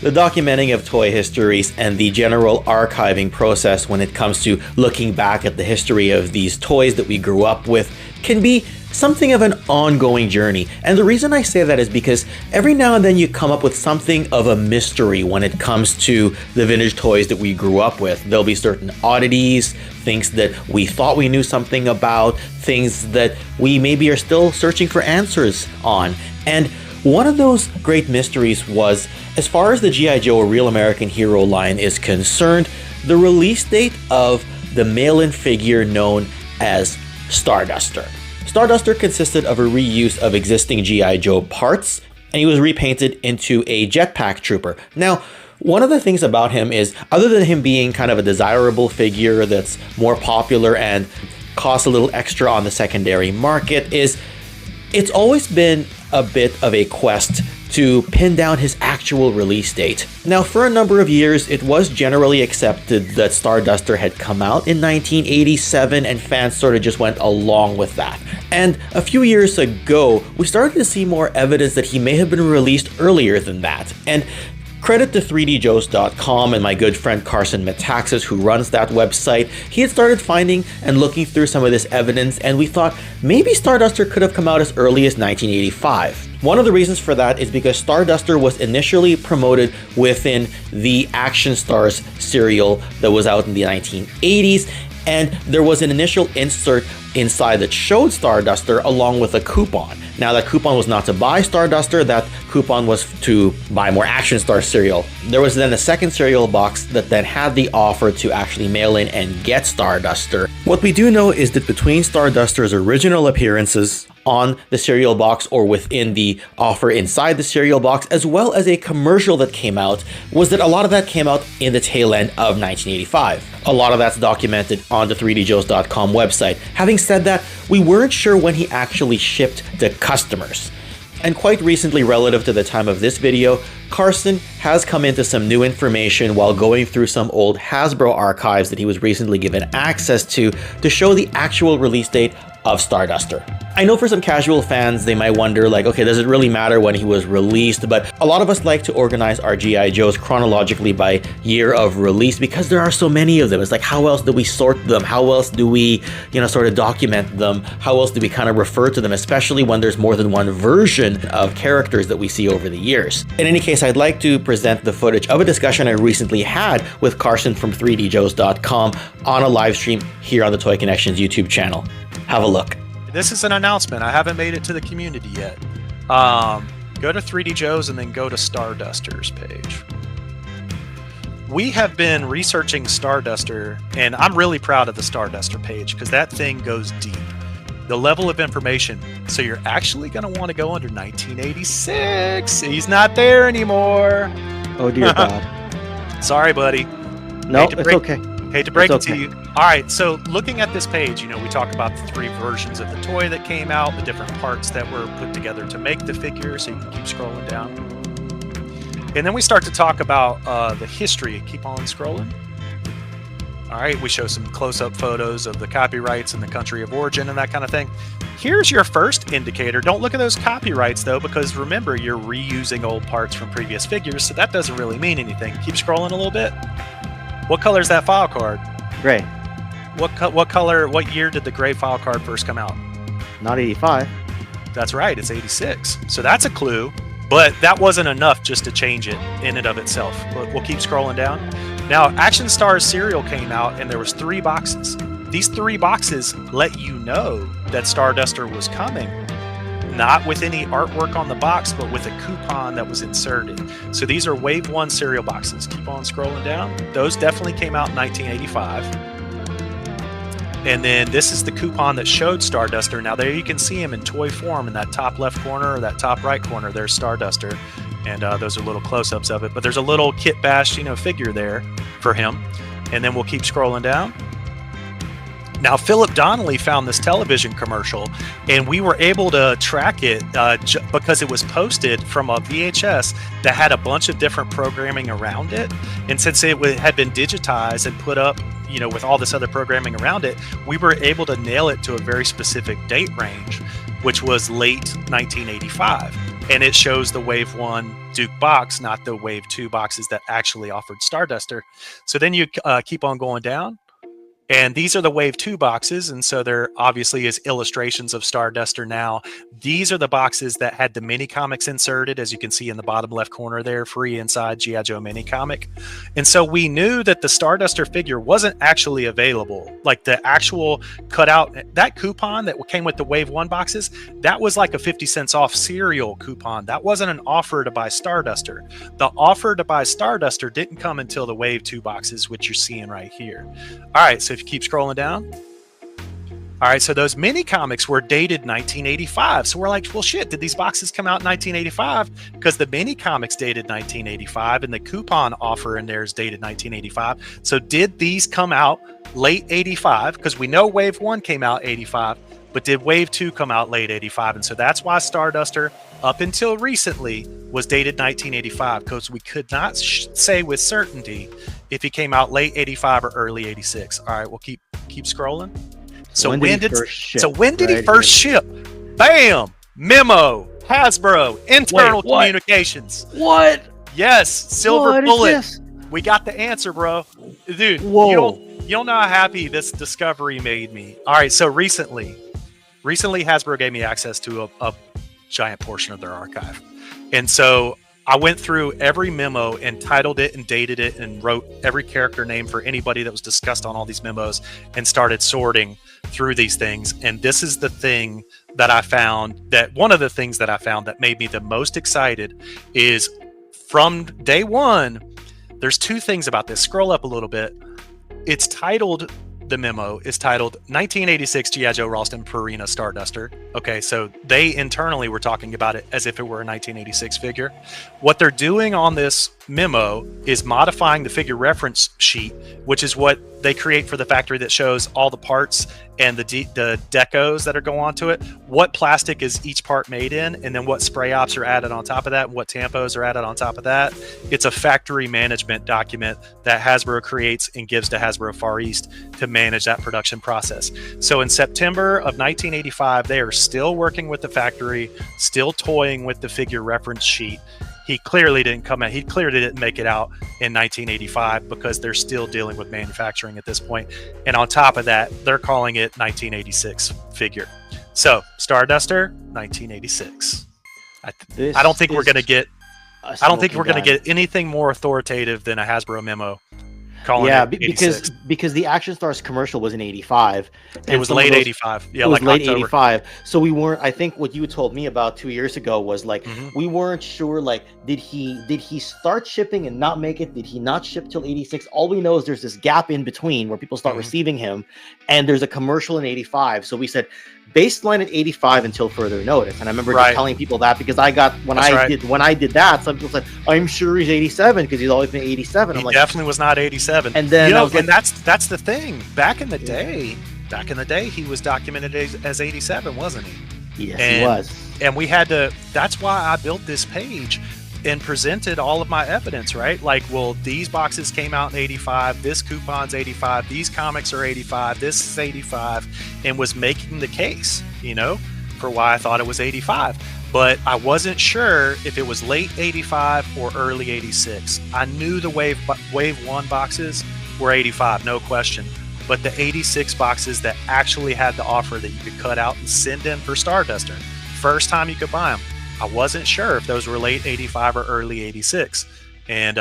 The documenting of toy histories and the general archiving process when it comes to looking back at the history of these toys that we grew up with can be something of an ongoing journey. And the reason I say that is because every now and then you come up with something of a mystery when it comes to the vintage toys that we grew up with. There'll be certain oddities, things that we thought we knew something about, things that we maybe are still searching for answers on. And one of those great mysteries was, as far as the G.I. Joe Real American Hero line is concerned, the release date of the mail-in figure known as Starduster. Starduster consisted of a reuse of existing G.I. Joe parts, and he was repainted into a jetpack trooper. Now, one of the things about him is, other than him being kind of a desirable figure that's more popular and costs a little extra on the secondary market, is it's always been a bit of a quest to pin down his actual release date. Now, for a number of years, it was generally accepted that Starduster had come out in 1987, and fans sort of just went along with that. And a few years ago, we started to see more evidence that he may have been released earlier than that. And credit to 3DJoes.com and my good friend Carson Mataxis, who runs that website. He had started finding and looking through some of this evidence, and we thought maybe Starduster could have come out as early as 1985. One of the reasons for that is because Starduster was initially promoted within the Action Stars serial that was out in the 1980s, and there was an initial insert inside that showed Starduster along with a coupon. Now, that coupon was not to buy Starduster, that coupon was to buy more Action Star cereal. There was then a second cereal box that then had the offer to actually mail in and get Starduster. What we do know is that between Starduster's original appearances on the cereal box or within the offer inside the cereal box, as well as a commercial that came out, was that a lot of that came out in the tail end of 1985. A lot of that's documented on the 3DJoes.com website. Having said that, we weren't sure when he actually shipped to customers. And quite recently, relative to the time of this video, Carson has come into some new information while going through some old Hasbro archives that he was recently given access to show the actual release date of Starduster. I know for some casual fans, they might wonder, like, okay, does it really matter when he was released? But a lot of us like to organize our G.I. Joes chronologically by year of release because there are so many of them. It's like, how else do we sort them? How else do we, sort of document them? How else do we kind of refer to them, especially when there's more than one version of characters that we see over the years? In any case, I'd like to present the footage of a discussion I recently had with Carson from 3DJoes.com on a live stream here on the Toy Connections YouTube channel. Have a look. This is an announcement. I haven't made it to the community yet. Go to 3DJoes and then go to Starduster's page. We have been researching Starduster, and I'm really proud of the Starduster page because that thing goes deep. The level of information. So you're actually going to want to go under 1986. He's not there anymore. Oh, dear God. Sorry, buddy. No, it's okay. Hate to break it to you. All right, so looking at this page, we talk about the 3 versions of the toy that came out, the different parts that were put together to make the figure, so you can keep scrolling down. And then we start to talk about the history. Keep on scrolling. All right, we show some close-up photos of the copyrights and the country of origin and that kind of thing. Here's your first indicator. Don't look at those copyrights, though, because remember, you're reusing old parts from previous figures, so that doesn't really mean anything. Keep scrolling a little bit. What color is that file card? Gray. What color, what year did the gray file card first come out? Not 85. That's right, it's 86. So that's a clue, but that wasn't enough just to change it in and of itself. We'll keep scrolling down. Now, Action Stars cereal came out and there was 3 boxes. These 3 boxes let you know that Starduster was coming. Not with any artwork on the box, but with a coupon that was inserted. So these are Wave 1 cereal boxes. Keep on scrolling down. Those definitely came out in 1985. And then this is the coupon that showed Starduster. Now there you can see him in toy form in that top left corner or that top right corner. There's Starduster. And those are little close-ups of it. But there's a little Kit Bash, figure there for him. And then we'll keep scrolling down. Now, Philip Donnelly found this television commercial, and we were able to track it because it was posted from a VHS that had a bunch of different programming around it. And since it had been digitized and put up, with all this other programming around it, we were able to nail it to a very specific date range, which was late 1985. and it shows the Wave 1 Duke box, not the Wave 2 boxes that actually offered Starduster. So then you keep on going down, and these are the Wave 2 boxes, and so there obviously is illustrations of Starduster now. These are the boxes that had the mini comics inserted, as you can see in the bottom left corner there, free inside G.I. Joe mini comic. And so we knew that the Starduster figure wasn't actually available. Like the actual cutout, that coupon that came with the Wave 1 boxes, that was like a 50 cents off cereal coupon. That wasn't an offer to buy Starduster. The offer to buy Starduster didn't come until the Wave 2 boxes, which you're seeing right here. All right, so if you keep scrolling down. All right, so those mini comics were dated 1985. So we're like, well, shit, did these boxes come out in 1985? Because the mini comics dated 1985 and the coupon offer in there is dated 1985. So did these come out late 85? Because we know Wave 1 came out 85, but did Wave 2 come out late 85? And so that's why Starduster, up until recently, was dated 1985, because we could not say with certainty if he came out late 85 or early 86. All right, we'll keep scrolling. So when did he first ship? Bam! Memo, Hasbro, internal communications. What? Yes, silver bullet. We got the answer, bro. Dude, whoa. You don't know how happy this discovery made me. All right, so recently Hasbro gave me access to a giant portion of their archive. And so I went through every memo and titled it and dated it and wrote every character name for anybody that was discussed on all these memos and started sorting through these things. And this is the thing that I found, that one of the things that I found that made me the most excited is from day one, there's two things about this. Scroll up a little bit. It's titled, the memo is titled 1986 G.I. Joe Ralston Purina Starduster. Okay, so they internally were talking about it as if it were a 1986 figure. What they're doing on this memo is modifying the figure reference sheet, which is what they create for the factory that shows all the parts and the decos that are going onto it, what plastic is each part made in, and then what spray ops are added on top of that, and what tampos are added on top of that. It's a factory management document that Hasbro creates and gives to Hasbro Far East to manage that production process. So in September of 1985, they are still working with the factory, still toying with the figure reference sheet. He clearly didn't come out. He clearly didn't make it out in 1985 because they're still dealing with manufacturing at this point. And on top of that, they're calling it 1986 figure. So Starduster, 1986. I don't think we're going to get. I don't think we're going to get anything more authoritative than a Hasbro memo. Because the Action Stars commercial was in 85. It was late 85. Yeah, it was like late October. 85. So we weren't. I think what you told me about 2 years ago was like we weren't sure. Like, did he start shipping and not make it? Did he not ship till 86? All we know is there's this gap in between where people start receiving him, and there's a commercial in 85. So we said baseline at 85 until further notice. And I remember just telling people that because I got when I did that, some people said, I'm sure he's 87 because he's always been 87. I'm he like, definitely was not 87. And then and that's the thing. Back in the day, he was documented as 87, wasn't he? Yes, he was. And we had to. That's why I built this page and presented all of my evidence, right? Like, well, these boxes came out in 85, this coupon's 85, these comics are 85, this is 85, and was making the case, for why I thought it was 85. But I wasn't sure if it was late 85 or early 86. I knew the Wave 1 boxes were 85, no question. But the 86 boxes that actually had the offer that you could cut out and send in for Starduster, first time you could buy them, I wasn't sure if those were late 85 or early 86. And,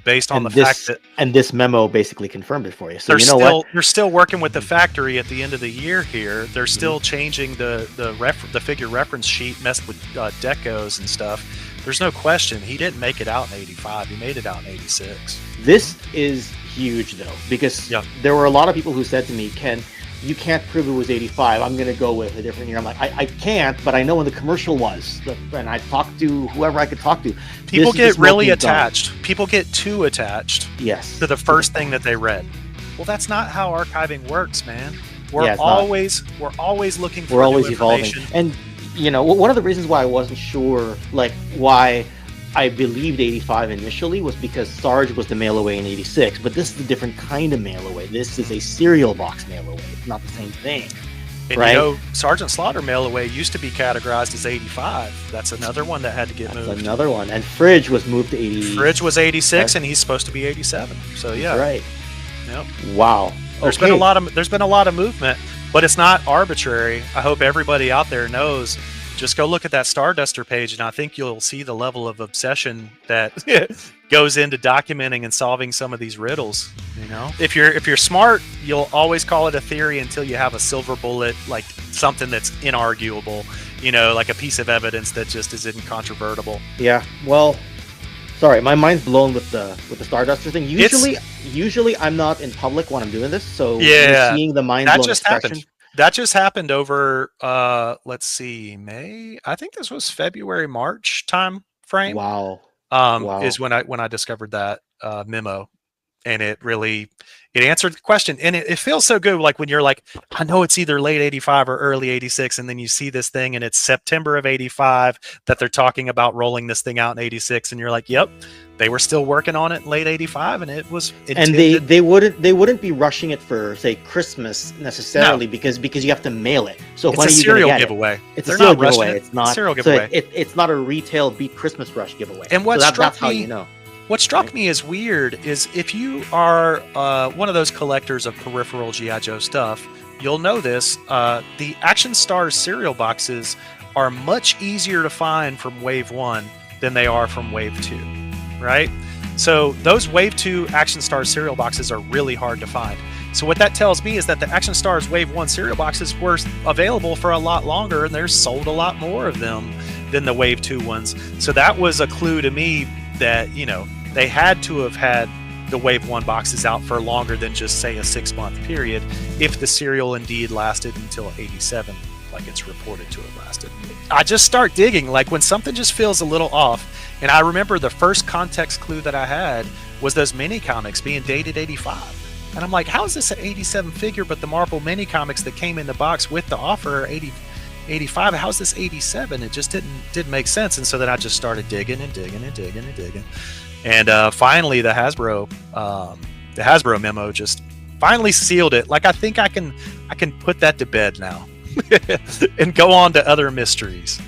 based on fact that... And this memo basically confirmed it for you. So they're still working with the factory at the end of the year here. They're still changing the figure reference sheet, messed with decos and stuff. There's no question. He didn't make it out in 85. He made it out in 86. This is huge, though, because there were a lot of people who said to me, Ken, you can't prove it was 85. I'm going to go with a different year. I'm like, I can't, but I know when the commercial was. And I talked to whoever I could talk to. People get really attached. People get too attached to the first thing that they read. Well, that's not how archiving works, man. We're always looking for new information. And, one of the reasons why I wasn't sure, like, why I believed 85 initially was because Sarge was the mail away in 86, but this is a different kind of mail away. This is a cereal box mail away. It's not the same thing. And right? you know, Sergeant Slaughter Mail Away used to be categorized as 85. That's another one that had to get moved. Another one. And Fridge was moved to 80. Fridge was 86, and he's supposed to be 87. So yeah, That's right. Yep. Wow. There's been a lot of movement, but it's not arbitrary. I hope everybody out there knows. Just go look at that Starduster page, and I think you'll see the level of obsession that goes into documenting and solving some of these riddles. You know, if you're smart, you'll always call it a theory until you have a silver bullet, like something that's inarguable. You know, like a piece of evidence that just is incontrovertible. Yeah. Well, sorry, my mind's blown with the Starduster thing. Usually I'm not in public when I'm doing this, so yeah, you're seeing the mind blown expression. Happened. That just happened over, let's see, May. I think this was February, March time frame. Wow. Is when I discovered that memo, and it answered the question, and it feels so good. Like when you're like, I know it's either late 85 or early 86, and then you see this thing, and it's September of 85 that they're talking about rolling this thing out in 86, and you're like, yep. They were still working on it in late 85, and it was intended. And they wouldn't be rushing it for, say, Christmas necessarily, because you have to mail it. So it's when a are you serial gonna get giveaway. It? It's a serial giveaway. It's not serial giveaway. So it's not a retail beat Christmas rush giveaway. And that's how you know. What struck me as weird is if you are one of those collectors of peripheral G.I. Joe stuff, you'll know this. The Action Stars cereal boxes are much easier to find from Wave 1 than they are from Wave 2. Right? So those Wave 2 Action Stars cereal boxes are really hard to find. So what that tells me is that the Action Stars Wave 1 cereal boxes were available for a lot longer, and there's sold a lot more of them than the Wave 2 ones. So that was a clue to me that, you know, they had to have had the Wave 1 boxes out for longer than just, say, a 6-month period, if the cereal indeed lasted until 87, like it's reported to have lasted. I just start digging, like when something just feels a little off. And I remember the first context clue that I had was those mini comics being dated 85. And I'm like, how is this an 87 figure, but the Marvel mini comics that came in the box with the offer are 85? How's this 87? It just didn't make sense. And so then I just started digging and digging and digging and digging. And finally the Hasbro memo just finally sealed it. Like I think I can put that to bed now and go on to other mysteries.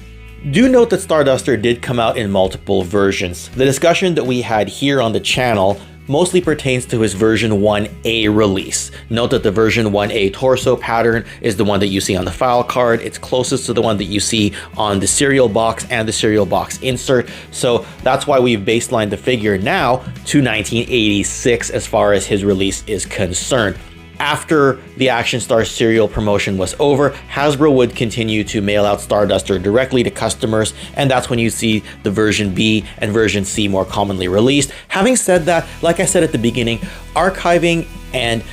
Do note that Starduster did come out in multiple versions. The discussion that we had here on the channel mostly pertains to his version 1A release. Note that the version 1A torso pattern is the one that you see on the file card. It's closest to the one that you see on the cereal box and the cereal box insert. So that's why we've baselined the figure now to 1986 as far as his release is concerned. After the Action Stars cereal promotion was over, Hasbro would continue to mail out Starduster directly to customers, and that's when you see the version B and version C more commonly released. Having said that, like I said at the beginning, archiving and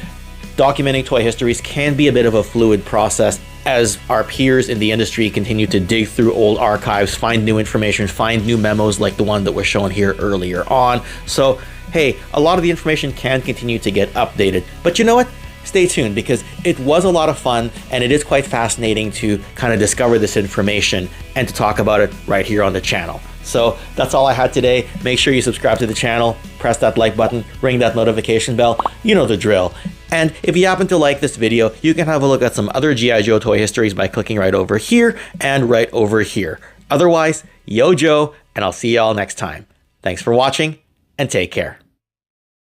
documenting toy histories can be a bit of a fluid process as our peers in the industry continue to dig through old archives, find new information, find new memos like the one that was shown here earlier on. So, hey, a lot of the information can continue to get updated, but you know what? Stay tuned, because it was a lot of fun and it is quite fascinating to kind of discover this information and to talk about it right here on the channel. So that's all I had today. Make sure you subscribe to the channel, press that like button, ring that notification bell. You know the drill. And if you happen to like this video, you can have a look at some other G.I. Joe toy histories by clicking right over here and right over here. Otherwise, yo Joe, and I'll see y'all next time. Thanks for watching and take care.